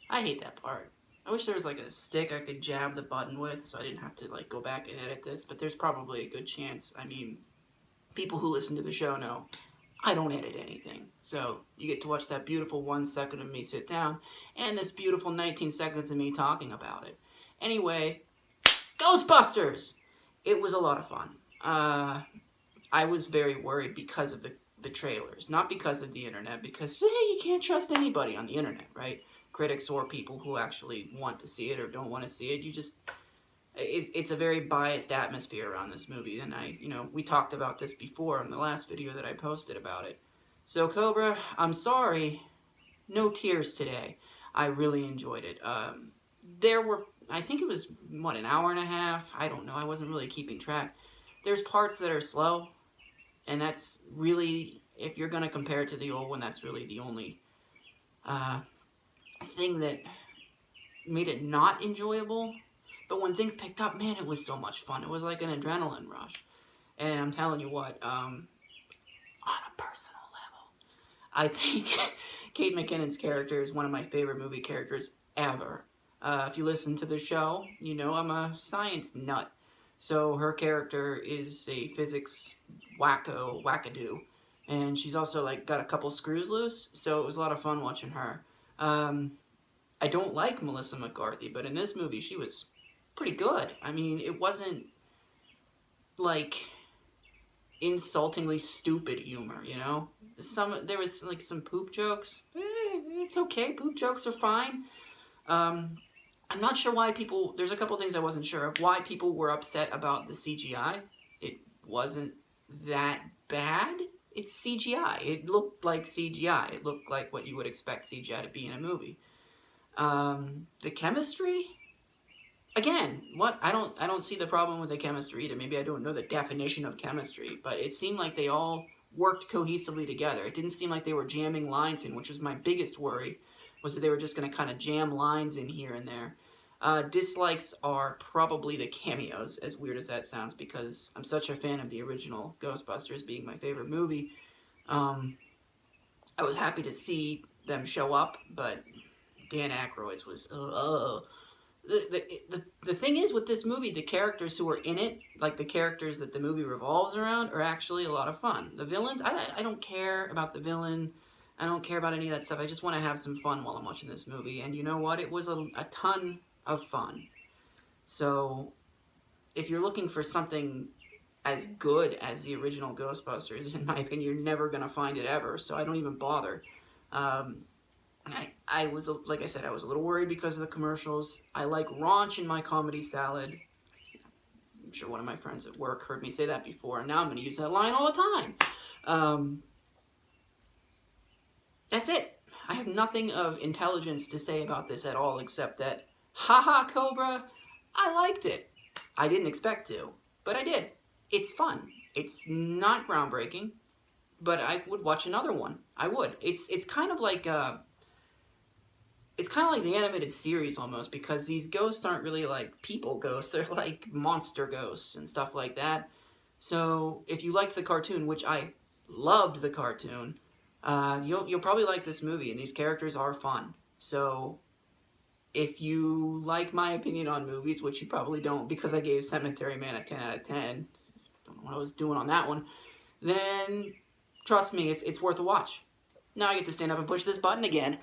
I hate that part. I wish there was like a stick I could jab the button with so I didn't have to like go back and edit this, but there's probably a good chance. I mean, people who listen to the show know I don't edit anything. So you get to watch that beautiful 1 second of me sit down and this beautiful 19 seconds of me talking about it. Anyway, Ghostbusters! It was a lot of fun. I was very worried because of the trailers, not because of the internet, because you can't trust anybody on the internet, right? Critics or people who actually want to see it or don't want to see it. It's a very biased atmosphere around this movie, and we talked about this before in the last video that I posted about it. So Cobra, I'm sorry, no tears today. I really enjoyed it. There were, I think it was, what, an hour and a half? I don't know, I wasn't really keeping track. There's parts that are slow, and that's really, if you're going to compare it to the old one, that's really the only thing that made it not enjoyable. But when things picked up, man, it was so much fun. It was like an adrenaline rush. And I'm telling you what, on a personal level, I think Kate McKinnon's character is one of my favorite movie characters ever. If you listen to the show, you know I'm a science nut. So her character is a physics wackadoo. And she's also like got a couple screws loose, so it was a lot of fun watching her. I don't like Melissa McCarthy, but in this movie she was pretty good. I mean, it wasn't like insultingly stupid humor, you know? There was like some poop jokes. It's okay, poop jokes are fine. I'm not sure why there's a couple things I wasn't sure of. Why people were upset about the CGI. It wasn't that bad. It's CGI. It looked like CGI. It looked like what you would expect CGI to be in a movie. The chemistry? Again, I don't see the problem with the chemistry either. Maybe I don't know the definition of chemistry, but it seemed like they all worked cohesively together. It didn't seem like they were jamming lines in, which was my biggest worry, was that they were just going to kind of jam lines in here and there. Dislikes are probably the cameos, as weird as that sounds, because I'm such a fan of the original Ghostbusters being my favorite movie. I was happy to see them show up, but Dan Aykroyd's was, the thing is with this movie, the characters who are in it, like the characters that the movie revolves around, are actually a lot of fun. The villains, I don't care about the villain. I don't care about any of that stuff. I just want to have some fun while I'm watching this movie. And you know what? It was a ton of fun. So if you're looking for something as good as the original Ghostbusters, in my opinion, you're never going to find it ever. So I don't even bother. I was, like I said, I was a little worried because of the commercials. I like raunch in my comedy salad. I'm sure one of my friends at work heard me say that before, and now I'm going to use that line all the time. That's it. I have nothing of intelligence to say about this at all, except that, haha, Cobra, I liked it. I didn't expect to, but I did. It's fun. It's not groundbreaking, but I would watch another one. I would. It's kind of like it's kind of like the animated series almost, because these ghosts aren't really like people ghosts. They're like monster ghosts and stuff like that. So if you liked the cartoon, which I loved the cartoon, you'll probably like this movie, and these characters are fun. So if you like my opinion on movies, which you probably don't because I gave Cemetery Man a 10 out of 10, don't know what I was doing on that one, then trust me, it's worth a watch. Now I get to stand up and push this button again.